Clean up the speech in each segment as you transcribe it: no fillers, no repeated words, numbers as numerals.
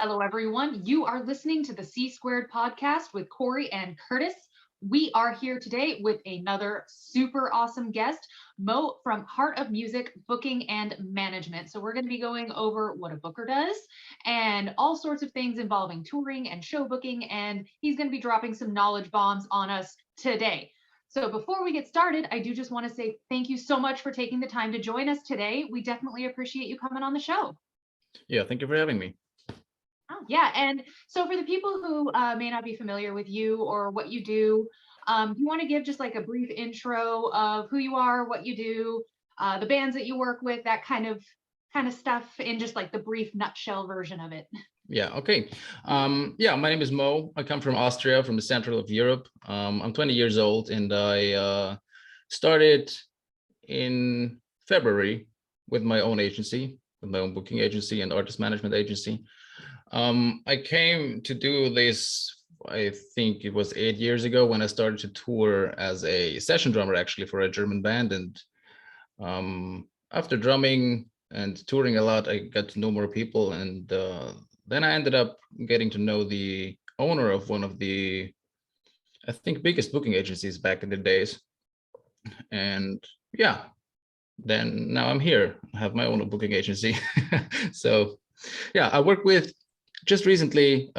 Hello, everyone. You are listening to the C Squared podcast with Corey and Curtis. We are here today with another super awesome guest, Mo from Heart of Music Booking and Management. So, we're going to be going over what a booker does and all sorts of things involving touring and show booking. And he's going to be dropping some knowledge bombs on us today. So, before we get started, I do just want to say thank you so much for taking the time to join us today. We definitely appreciate you coming on the show. Yeah, thank you for having me. Oh, yeah. And so for the people who may not be familiar with you or what you do, you want to give just like a brief intro of who you are, what you do, the bands that you work with, that kind of stuff in just like the brief nutshell version of it. Yeah, okay. Yeah, my name is Mo. I come from Austria, from the central of Europe. I'm 20 years old, and I started in February with my own agency, with my own booking agency and artist management agency. I came to do this, I think it was 8 years ago when I started to tour as a session drummer, actually, for a German band. And after drumming and touring a lot, I got to know more people. And then I ended up getting to know the owner of one of the, I think, biggest booking agencies back in the days. And yeah, then now I'm here. I have my own booking agency. So yeah, I work with just recently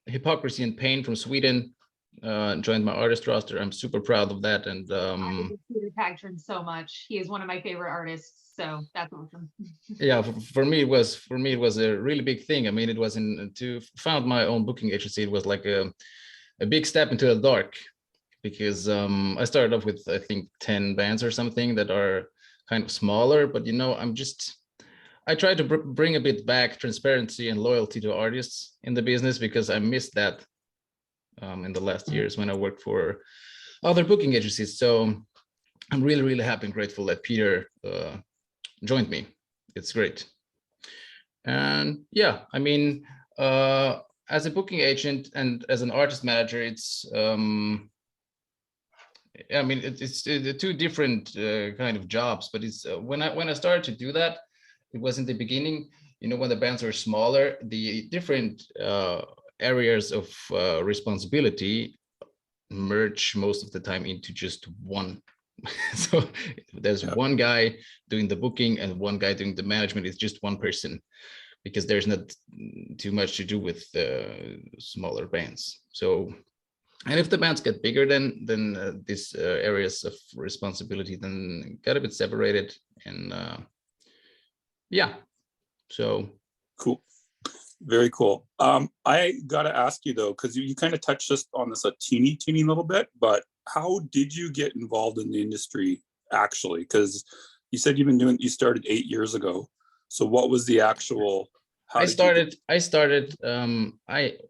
Hypocrisy and Pain from Sweden, joined my artist roster. I'm super proud of that. And I love Peter Pagtron so much. He is one of my favorite artists, so that's awesome. Yeah, for me it was a really big thing. I mean, it was to found my own booking agency. It was like a big step into the dark, because I started off with, I think, 10 bands or something that are kind of smaller, but I try to bring a bit back transparency and loyalty to artists in the business, because I missed that in the last years when I worked for other booking agencies. So I'm really, really happy and grateful that Peter joined me. It's great. And yeah, I mean, as a booking agent and as an artist manager, it's two different kind of jobs. But it's when I started to do that, it was in the beginning, when the bands were smaller, the different areas of responsibility merge most of the time into just one. So there's one guy doing the booking and one guy doing the management. It's just one person, because there's not too much to do with smaller bands. So, and if the bands get bigger, then these areas of responsibility then get a bit separated. And yeah, so cool, very cool. I gotta ask you though, because you kind of touched just on this a teeny little bit, but how did you get involved in the industry actually? Because you said you started 8 years ago. So what was the actual? I started 8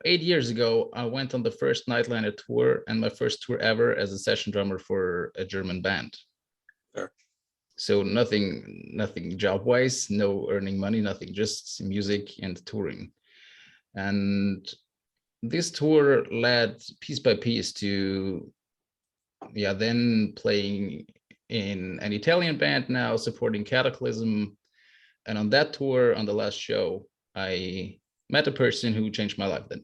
years ago. I went on the first Nightliner tour, and my first tour ever as a session drummer for a German band. Fair. So nothing job wise, no earning money, nothing, just music and touring. And this tour led piece by piece to then playing in an Italian band, now supporting Cataclysm. And on that tour, on the last show, I met a person who changed my life then.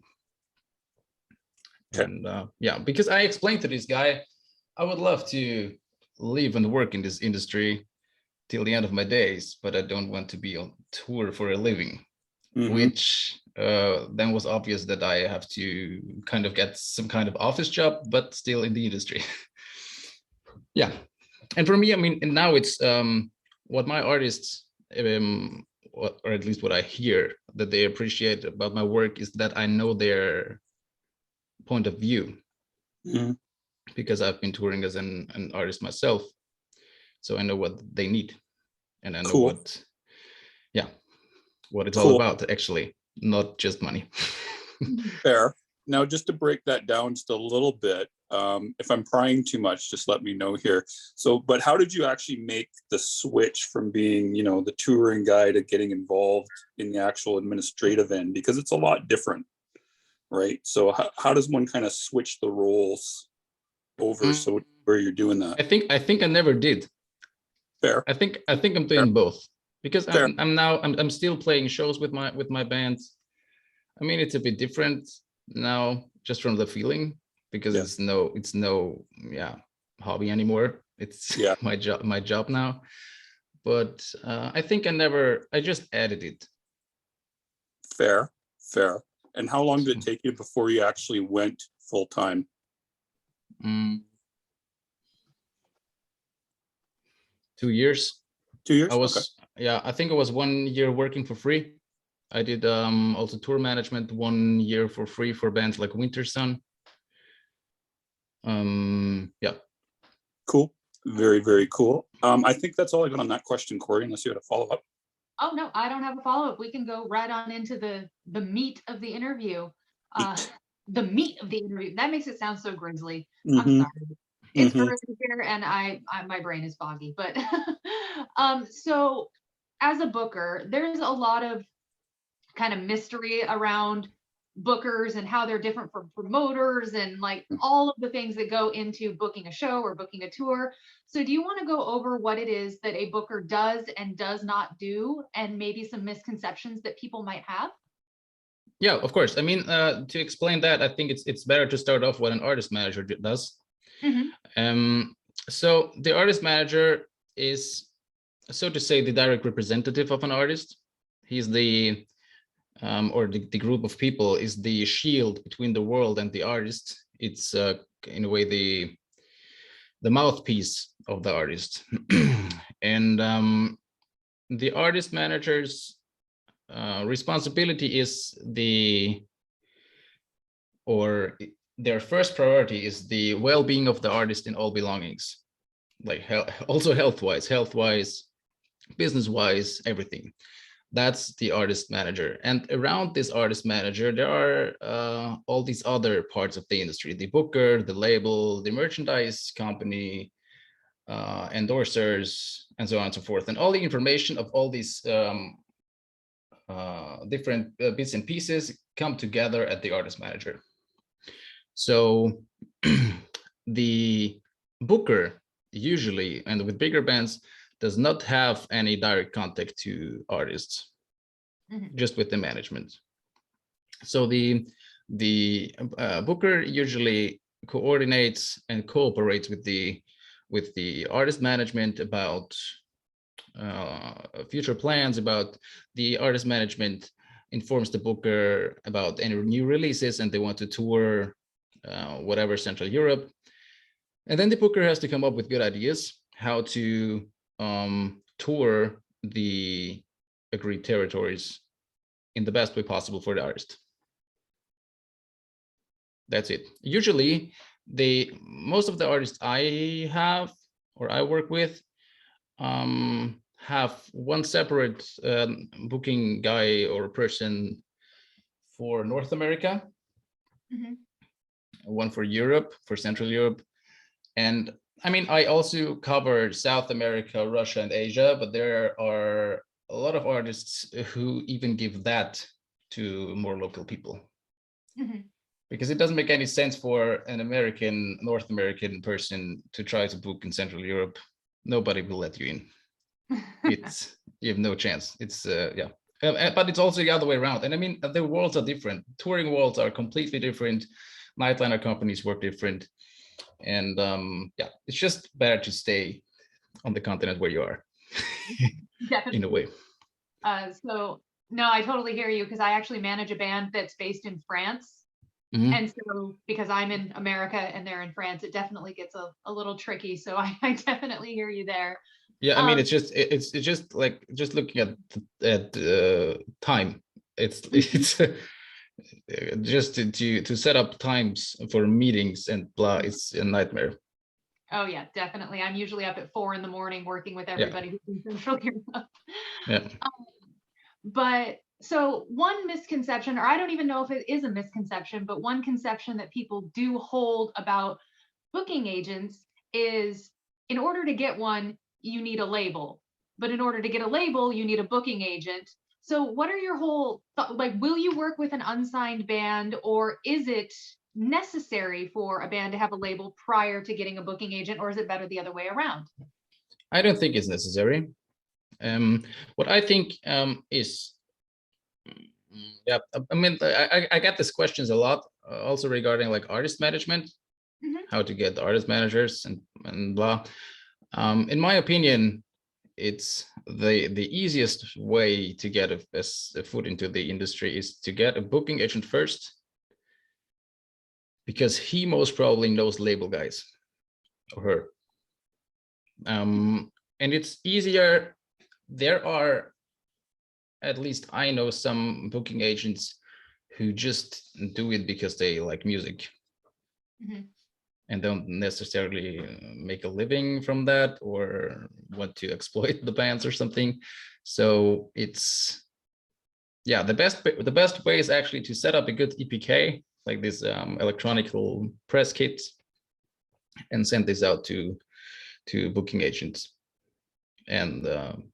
Okay. And because I explained to this guy, I would love to live and work in this industry till the end of my days, but I don't want to be on tour for a living. Mm-hmm. Which then was obvious that I have to kind of get some kind of office job, but still in the industry. Yeah. And for me, I mean, and now it's what my artists, or at least what I hear that they appreciate about my work, is that I know their point of view. Mm-hmm. Because I've been touring as an artist myself. So I know what they need, and I know what it's all about, actually, not just money. Fair. Now, just to break that down just a little bit, if I'm prying too much, just let me know here. So, but how did you actually make the switch from being, the touring guy to getting involved in the actual administrative end? Because it's a lot different, right? So how does one kind of switch the roles over so where you're doing that? I think I never did. Fair. I think I'm doing both, because I'm still playing shows with my bands, I mean, it's a bit different now, just from the feeling, because Yeah. it's no hobby anymore. It's Yeah. my job now. But I think I just added it. Fair. And how long did it take you before you actually went full time? 2 years. 2 years? I think I was 1 year working for free. I did also tour management 1 year for free for bands like Winter Sun. Yeah. Cool. Very, very cool. I think that's all I got on that question, Corey, unless you had a follow-up. Oh, no, I don't have a follow-up. We can go right on into the meat of the interview. The meat of the interview. That makes it sound so grisly. I'm sorry. It's early here and my brain is foggy. But so as a booker, there's a lot of kind of mystery around bookers and how they're different from promoters and like all of the things that go into booking a show or booking a tour. So do you want to go over what it is that a booker does and does not do, and maybe some misconceptions that people might have? Yeah, of course. I mean, to explain that, I think it's better to start off what an artist manager does. So the artist manager is, so to say, the direct representative of an artist. He's the or the group of people is the shield between the world and the artist. It's in a way the mouthpiece of the artist. And the artist manager's responsibility is their first priority is the well-being of the artist in all belongings, like also health-wise, business-wise, everything. That's the artist manager. And around this artist manager, there are all these other parts of the industry: the booker, the label, the merchandise company, endorsers, and so on and so forth. And all the information of all these different bits and pieces come together at the artist manager. So the booker usually, and with bigger bands, does not have any direct contact to artists, just with the management. So the booker usually coordinates and cooperates with the artist management about future plans. About the artist management informs the booker about any new releases, and they want to tour whatever Central Europe. And then the booker has to come up with good ideas how to tour the agreed territories in the best way possible for the artist. That's it. Usually, most of the artists I have or I work with have one separate booking guy or person for North America, one for Europe, for Central Europe. And I mean, I also cover South America, Russia, and Asia, but there are a lot of artists who even give that to more local people. Because it doesn't make any sense for an North American person to try to book in Central Europe. Nobody will let you in. You have no chance. It's but it's also the other way around. And I mean, the worlds are different. Touring worlds are completely different. Nightliner companies work different. And it's just better to stay on the continent where you are. In a way. So no, I totally hear you, because I actually manage a band that's based in France. And so because I'm in America and they're in France, it definitely gets a little tricky. So I definitely hear you there. Yeah, I mean, it's just like just looking at time. It's just to set up times for meetings and blah. It's a nightmare. Oh yeah, definitely. I'm usually up at 4 a.m. working with everybody who's in Central Europe. Yeah. But so one misconception, or I don't even know if it is a misconception, but one conception that people do hold about booking agents is, in order to get one, you need a label. But in order to get a label, you need a booking agent. So what are your whole, will you work with an unsigned band, or is it necessary for a band to have a label prior to getting a booking agent, or is it better the other way around? I don't think it's necessary. What I think is Yeah, I mean, I get these questions a lot, also regarding like artist management, how to get artist managers and blah. In my opinion, it's the easiest way to get a foot into the industry is to get a booking agent first, because he most probably knows label guys or her. And it's easier. There are, at least I know, some booking agents who just do it because they like music and don't necessarily make a living from that or want to exploit the bands or something. So it's, yeah, the best way is actually to set up a good EPK, like this electronic press kit, and send this out to booking agents. And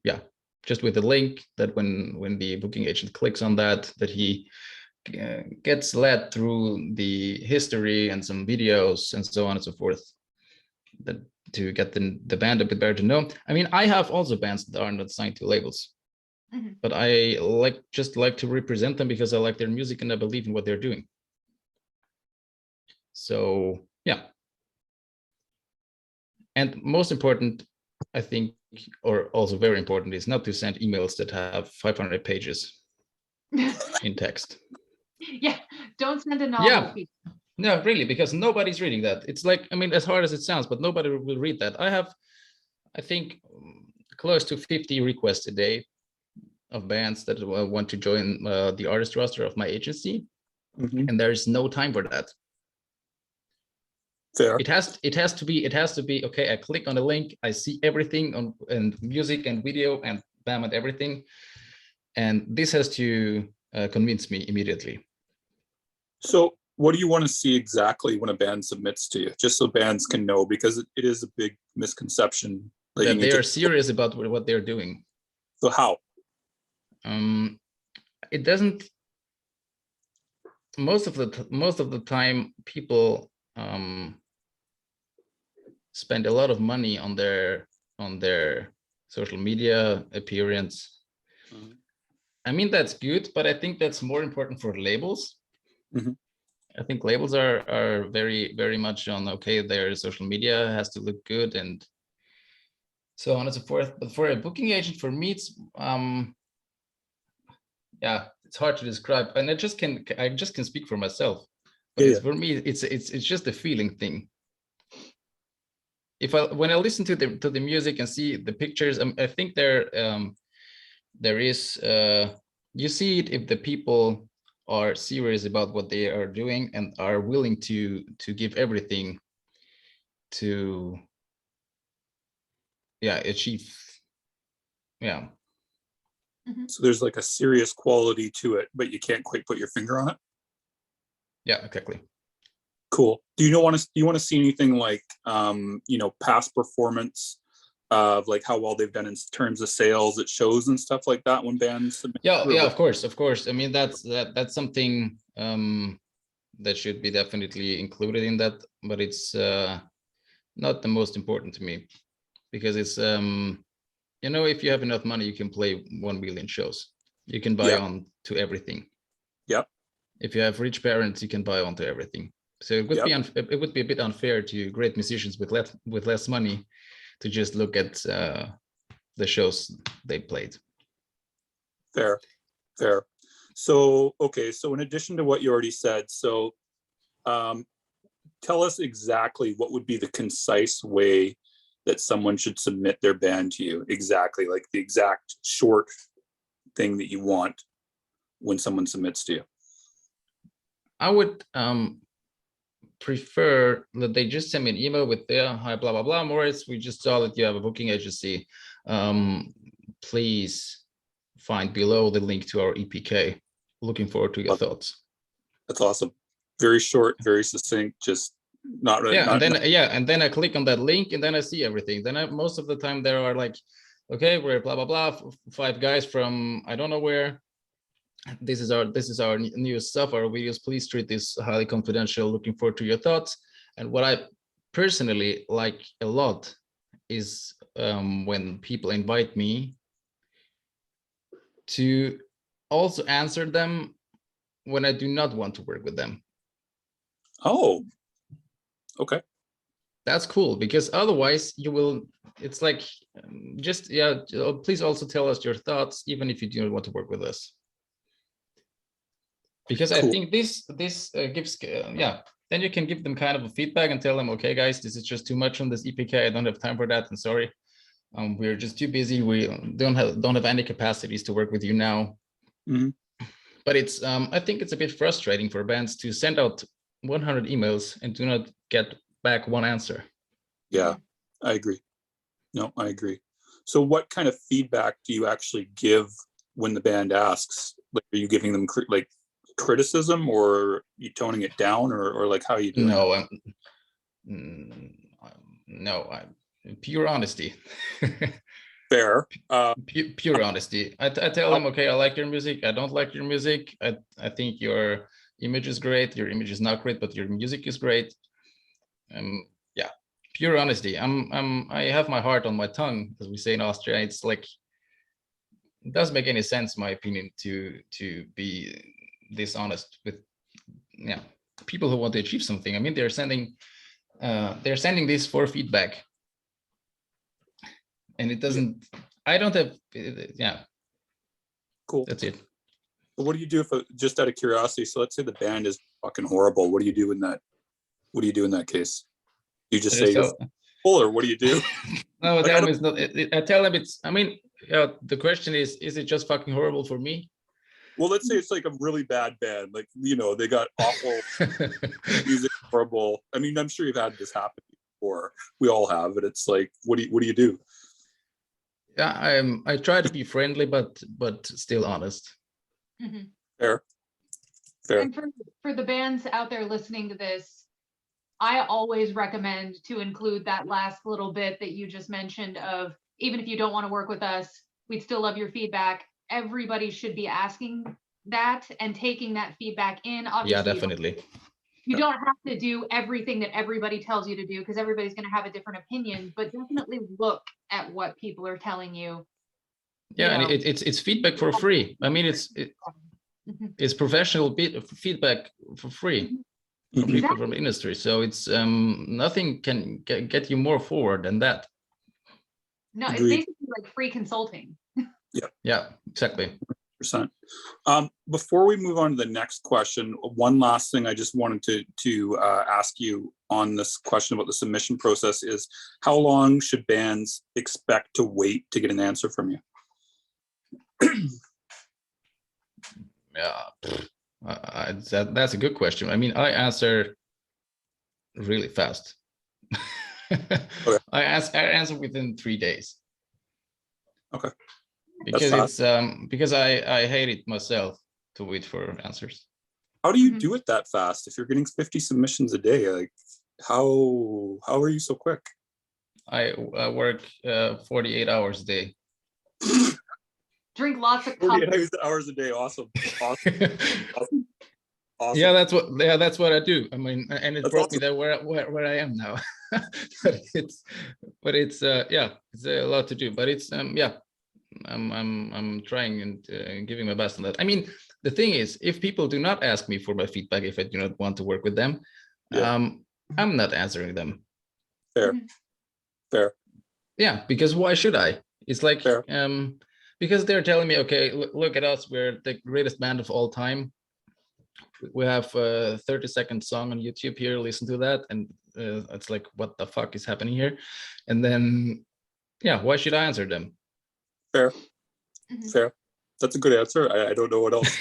yeah, just with the link that when the booking agent clicks on that he gets led through the history and some videos and so on and so forth, that to get the band a bit better to know. I mean, I have also bands that are not signed to labels, but I just like to represent them because I like their music and I believe in what they're doing. So yeah. And most important, I think, or also very important, is not to send emails that have 500 pages in text. Yeah, don't send a novelty. Yeah, no, really, because nobody's reading that. It's like, I mean, as hard as it sounds, but nobody will read that. I have, I think, close to 50 requests a day of bands that want to join the artist roster of my agency, and there is no time for that. Fair. It has to be okay. I click on the link, I see everything on and music and video and bam and everything, and this has to convince me immediately. So what do you want to see exactly when a band submits to you, just so bands can know, because it is a big misconception that they are serious about what they're doing. So how? It doesn't. Most of the time, people spend a lot of money on their social media appearance. I mean, that's good, but I think that's more important for labels. I think labels are very, very much on, okay, their social media has to look good and so on and so forth. But for a booking agent, for me, it's yeah, it's hard to describe, and I just can speak for myself. But for me, it's just a feeling thing. When I listen to the music and see the pictures, I think there is you see it if the people are serious about what they are doing and are willing to give everything to achieve. So there's like a serious quality to it, but you can't quite put your finger on it. Yeah, exactly. Cool. Do you want to see anything like past performance of like how well they've done in terms of sales at shows and stuff like that when bands submit? Yeah, of course. I mean, that's something that should be definitely included in that, but it's not the most important to me, because it's if you have enough money, you can play 1 million shows. You can buy on to everything. Yep. If you have rich parents, you can buy onto everything. So it would be a bit unfair to great musicians with less money to just look at the shows they played. Fair. So okay, so in addition to what you already said, so tell us exactly what would be the concise way that someone should submit their band to you, exactly, like the exact short thing that you want when someone submits to you. I would prefer that they just send me an email with hi, blah, blah, blah, Mortiz, we just saw that you have a booking agency. Please find below the link to our EPK. Looking forward to your thoughts. That's awesome. Very short, very succinct, just not really. And then I click on that link and then I see everything. Then most of the time there are like, okay, we're blah, blah, blah, 5 guys from I don't know where. This is our new stuff, our videos. Please treat this highly confidential. Looking forward to your thoughts. And what I personally like a lot is when people invite me to also answer them when I do not want to work with them. Oh, okay. That's cool, because otherwise you will, it's like, just, yeah, please also tell us your thoughts, even if you do not want to work with us. Because I Cool. think this gives, yeah, then you can give them kind of a feedback and tell them, okay, guys, this is just too much on this EPK. I don't have time for that, and sorry, we're just too busy. We don't have any capacities to work with you now. Mhm. But it's, I think it's a bit frustrating for bands to send out 100 emails and do not get back one answer. Yeah, I agree. No, I agree. So what kind of feedback do you actually give when the band asks? Like, are you giving them like criticism, or are you toning it down, or like, how are you doing No, that? Pure honesty. Fair. Pure honesty. I tell them, okay, I like your music. I don't like your music. I think your image is great. Your image is not great, but your music is great. Yeah, pure honesty. I have my heart on my tongue, as we say in Austria. It's like, it doesn't make any sense, in my opinion, to be dishonest with, yeah, people who want to achieve something. I mean, they're sending this for feedback, and it doesn't. Yeah. I don't have. Yeah. Cool. That's it. But what do you do if, just out of curiosity? So let's say the band is fucking horrible. What do you do in that? What do you do in that case? You just say you're full, or what do you do? No, like, it's not. I tell them it's. I mean, the question is it just fucking horrible for me? Well, let's say it's like a really bad band, like, you know, they got awful music, horrible. I mean, I'm sure you've had this happen before. We all have, but it's like, what do you do? Yeah, I try to be friendly, but still honest. Mm-hmm. Fair. And for the bands out there listening to this, I always recommend to include that last little bit that you just mentioned of, even if you don't want to work with us, we'd still love your feedback. Everybody should be asking that and taking that feedback in. Obviously, yeah, definitely. You don't have to do everything that everybody tells you to do, because everybody's going to have a different opinion, but definitely look at what people are telling you. Yeah, and it's feedback for free. I mean, it's professional feedback for free from people from the industry. So it's nothing can get you more forward than that. No, it's basically like free consulting. Yeah, exactly. %. Before we move on to the next question, one last thing I just wanted to ask you on this question about the submission process is, how long should bands expect to wait to get an answer from you? Yeah, that's a good question. I mean, I answer really fast. Okay. I answer within 3 days. Okay. Because it's because I hate it myself to wait for answers. How do you do it that fast? If you're getting 50 submissions a day, like, how are you so quick? I work 48 hours a day. Drink lots of coffee. 48 hours a day. Awesome. Awesome. Yeah, that's what I do. I mean, and it brought me there where I am now. but it's yeah, it's a lot to do. But it's yeah, I'm trying and giving my best on that. I mean, the thing is, if people do not ask me for my feedback, if I do not want to work with them, I'm not answering them. Fair. Yeah, because why should I? It's like because they're telling me, okay, look at us, we're the greatest band of all time. We have a 30-second song on YouTube here, listen to that, and it's like, what the fuck is happening here? And then yeah, why should I answer them? Fair. That's a good answer. I don't know what else.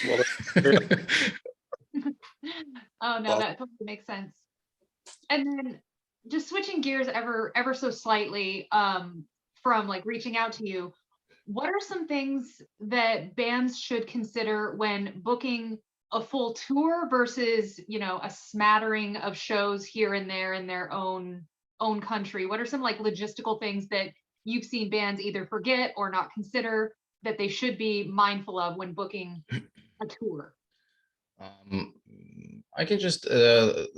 Oh no, that totally makes sense. And then just switching gears ever so slightly from like reaching out to you, what are some things that bands should consider when booking a full tour versus, you know, a smattering of shows here and there in their own country? What are some like logistical things that you've seen bands either forget or not consider that they should be mindful of when booking a tour? I can just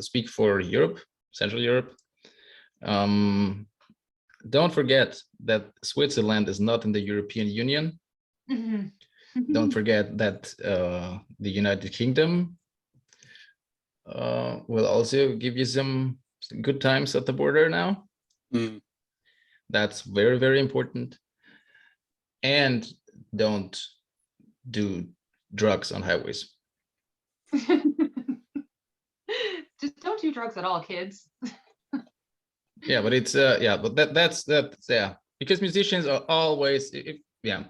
speak for Europe, Central Europe. Don't forget that Switzerland is not in the European Union. Don't forget that the United Kingdom will also give you some good times at the border now. Mm. That's very, very important. And don't do drugs on highways. Just don't do drugs at all, kids. Yeah, but it's yeah, but that's yeah, because musicians are always yeah.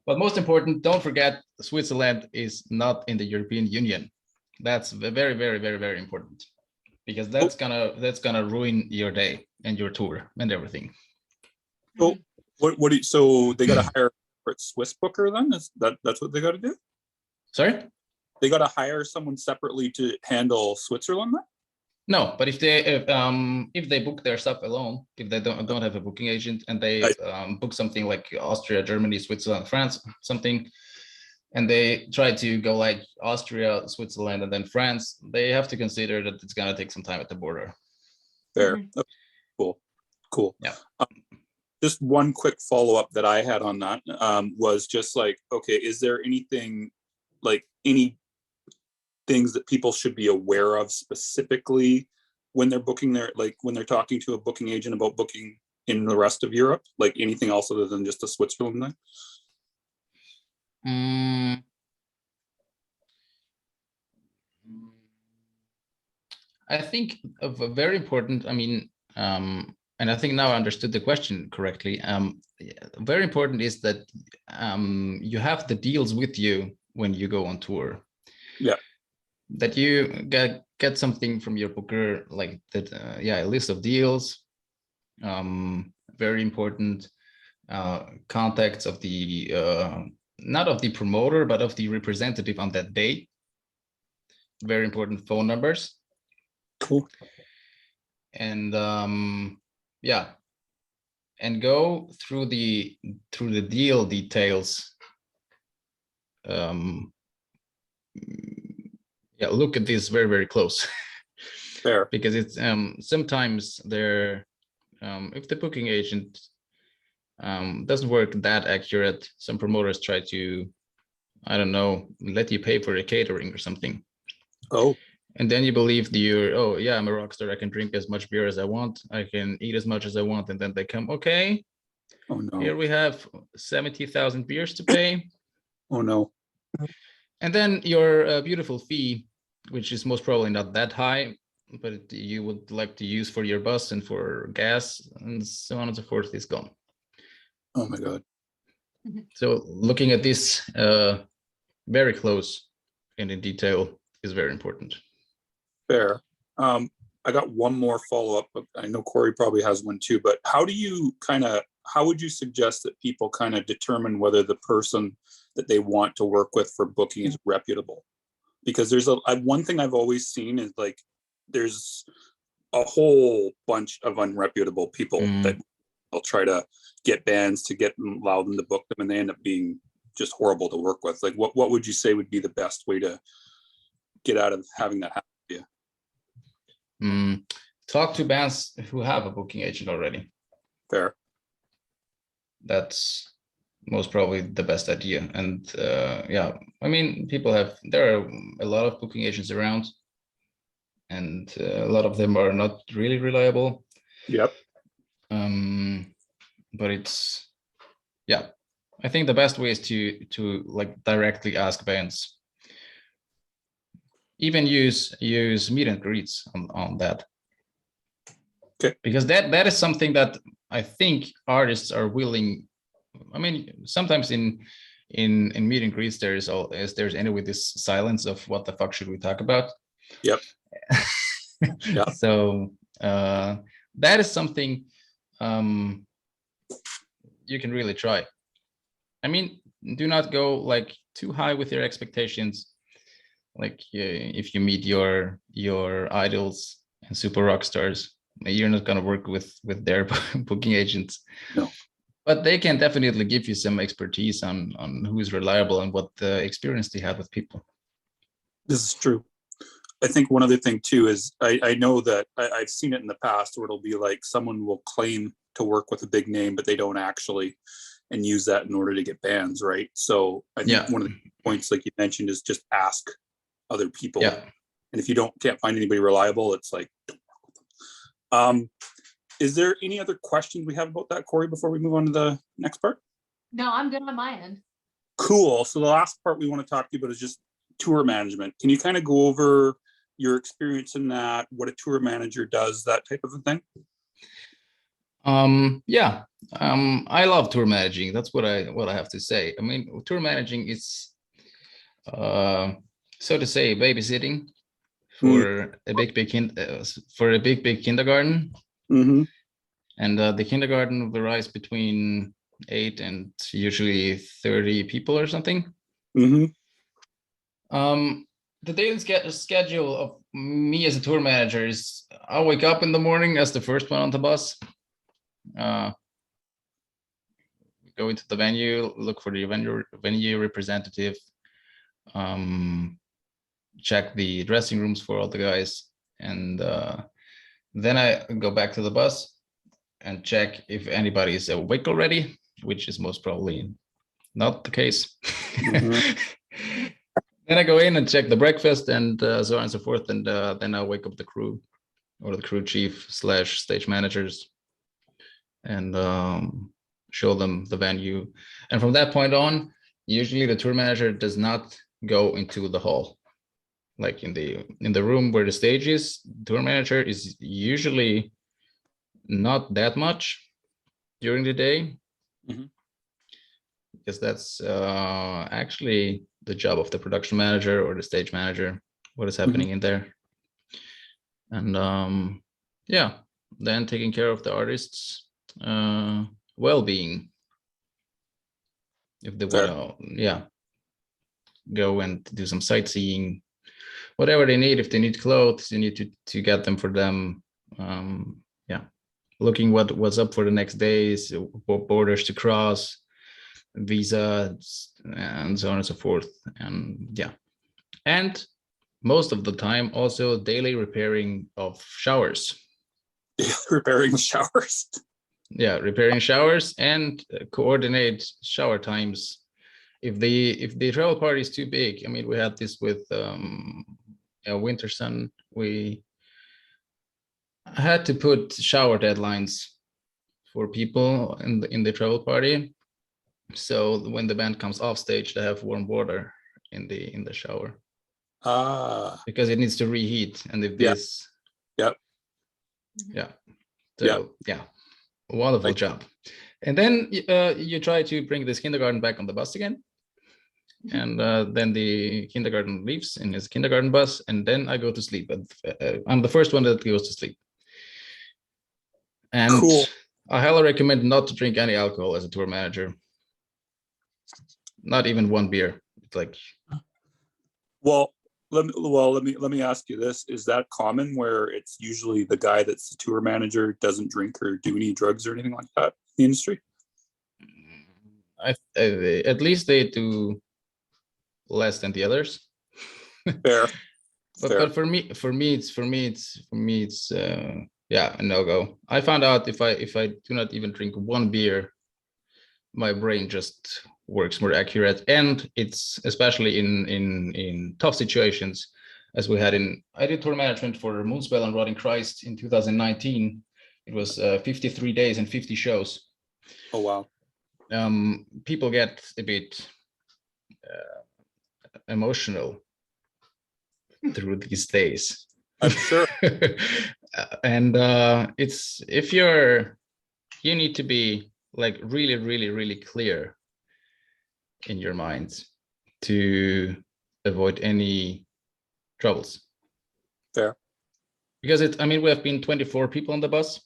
But most important, don't forget Switzerland is not in the European Union. That's very, very, very, very important, because that's gonna ruin your day and your tour and everything. So what do you, so they got to hire a Swiss booker then? Is that's what they got to do? Sorry? They got to hire someone separately to handle Switzerland then? No, but if they book their stuff alone, if they don't have a booking agent, and they book something like Austria, Germany, Switzerland, France, something, and they try to go like Austria, Switzerland, and then France, they have to consider that it's gonna take some time at the border. Fair. Okay. Cool. Yeah. Just one quick follow-up that I had on that was just like, okay, is there anything, like any things that people should be aware of specifically when they're booking when they're talking to a booking agent about booking in the rest of Europe, like anything else other than just the Switzerland thing? I think very important, I mean, and I think now I understood the question correctly. Very important is that you have the deals with you when you go on tour. Yeah. That you get something from your booker, like that, yeah, a list of deals. Very important. Contacts of the not of the promoter, but of the representative on that day. Very important phone numbers. Cool. And yeah, and go through the deal details. Yeah, look at this very, very close. Fair. Because it's sometimes there, if the booking agent doesn't work that accurate, some promoters try to, I don't know, let you pay for a catering or something. Oh. And then you believe oh yeah, I'm a rock star, I can drink as much beer as I want, I can eat as much as I want, and then they come, okay, oh no, here we have 70,000 beers to pay. Oh no. And then your beautiful fee, which is most probably not that high, but you would like to use for your bus and for gas and so on and so forth, is gone. Oh my God. So looking at this very close and in detail is very important. Fair. I got one more follow-up. I know Corey probably has one too, but how would you suggest that people kind of determine whether the person that they want to work with for booking is reputable? Because there's one thing I've always seen is like, there's a whole bunch of unreputable people that will try to get bands to allow them to book them, and they end up being just horrible to work with. Like, what would you say would be the best way to get out of having that happen to you? Talk to bands who have a booking agent already. Fair. That's most probably the best idea. And yeah, I mean, there are a lot of booking agents around, and a lot of them are not really reliable. Yep. But it's, yeah, I think the best way is to like directly ask bands. Even use meet and greets on that. Okay. Because that is something that I think artists are willing. I mean, sometimes in meet and greets there's anyway this silence of what the fuck should we talk about. Yep. Yeah. So that is something you can really try. I mean, do not go like too high with your expectations. Like if you meet your idols and super rock stars, you're not going to work with their booking agents. No. But they can definitely give you some expertise on who's reliable and what the experience they have with people. This is true. I think one other thing too is I know that I've seen it in the past where it'll be like someone will claim to work with a big name, but they don't actually. and use that in order to get bands, right? So I think one of the points, like you mentioned, is just ask other people. Yeah. And if you can't find anybody reliable, it's like, don't work with them. Is there any other questions we have about that, Corey, before we move on to the next part? No, I'm good on my end. Cool. So the last part we want to talk to you about is just tour management. Can you kind of go over your experience in that, what a tour manager does, that type of a thing? I love tour managing. That's what I have to say. I mean, tour managing is, so to say, babysitting for a big kindergarten. Mm-hmm. And the kindergarten varies between 8 and usually 30 people or something. Mm-hmm. The daily schedule of me as a tour manager is I'll wake up in the morning as the first one on the bus. Go into the venue, look for the venue representative, check the dressing rooms for all the guys, and then I go back to the bus and check if anybody is awake already, which is most probably not the case. Mm-hmm. Then I go in and check the breakfast and so on and so forth, and then I wake up the crew or the crew chief / stage managers and show them the venue. And from that point on, usually the tour manager does not go into the hall, like in the room where the stage is. Tour manager is usually not that much during the day, because that's actually the job of the production manager or the stage manager, what is happening in there. And then taking care of the artists' well-being, if they want to go and do some sightseeing, whatever they need. If they need clothes, you need to get them for them. Looking what's up for the next days, what borders to cross, visas, and so on and so forth. And most of the time also daily repairing of showers. Repairing showers. Yeah, repairing showers and coordinate shower times. If the travel party is too big, I mean, we had this with Winter Sun. We had to put shower deadlines for people in the travel party, so when the band comes off stage, they have warm water in the shower. Because it needs to reheat, and if this, wonderful job. And then you try to bring this kindergarten back on the bus again, and then the kindergarten leaves in his kindergarten bus, and then I go to sleep. I'm the first one that goes to sleep. And cool. I highly recommend not to drink any alcohol as a tour manager. Not even one beer. It's like, let me ask you this: is that common, where it's usually the guy that's the tour manager doesn't drink or do any drugs or anything like that in the industry? At least they do less than the others. Fair. But for me it's a no-go. I found out if I do not even drink one beer, my brain just works more accurate, and it's especially in tough situations, as we had I did tour management for Moonspell and Rotting Christ in 2019. It was 53 days and 50 shows. Oh wow. People get a bit emotional through these days. I'm sure. And you need to be like really, really, really clear in your mind to avoid any troubles. Fair. Because we have been 24 people on the bus.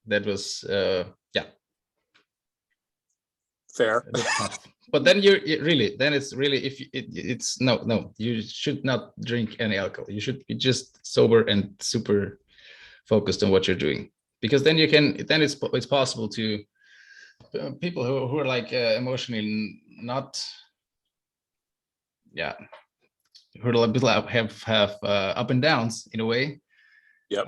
That was fair. But then it's no, you should not drink any alcohol. You should be just sober and super focused on what you're doing, because then it's possible to people who are like emotionally not, who have up and downs in a way. Yep.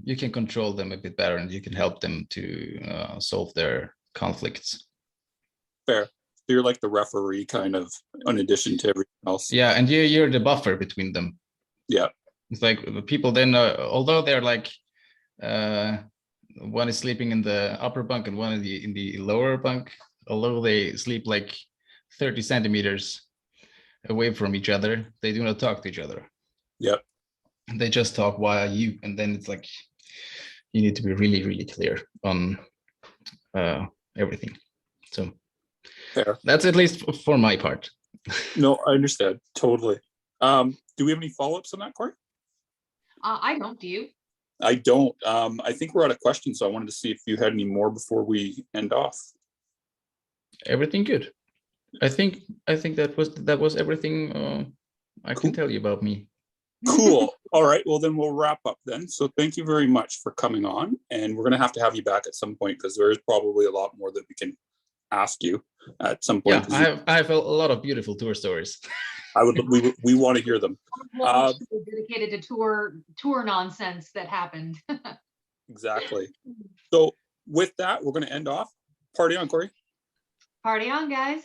You can control them a bit better, and you can help them to solve their conflicts. Fair. You're like the referee kind of, in addition to everything else. Yeah, and you're the buffer between them. Yeah. It's like the people then, although they're like, one is sleeping in the upper bunk and one in the lower bunk, although they sleep like 30 centimeters away from each other, they do not talk to each other. Yep. They just talk "why are you?" and then it's like you need to be really, really clear on everything. So fair. That's at least for my part. No, I understand totally. Do we have any follow-ups on that, Corey? I don't. Do you? I don't. I think we're out of questions, so I wanted to see if you had any more before we end off. Everything good. I think that was everything I can tell you about me. Cool. All right. Well, then we'll wrap up then. So thank you very much for coming on, and we're going to have you back at some point because there is probably a lot more that we can ask you at some point. Yeah, I have a lot of beautiful tour stories. We want to hear them. Dedicated to tour nonsense that happened. Exactly. So with that, we're going to end off. Party on, Corey. Party on, guys.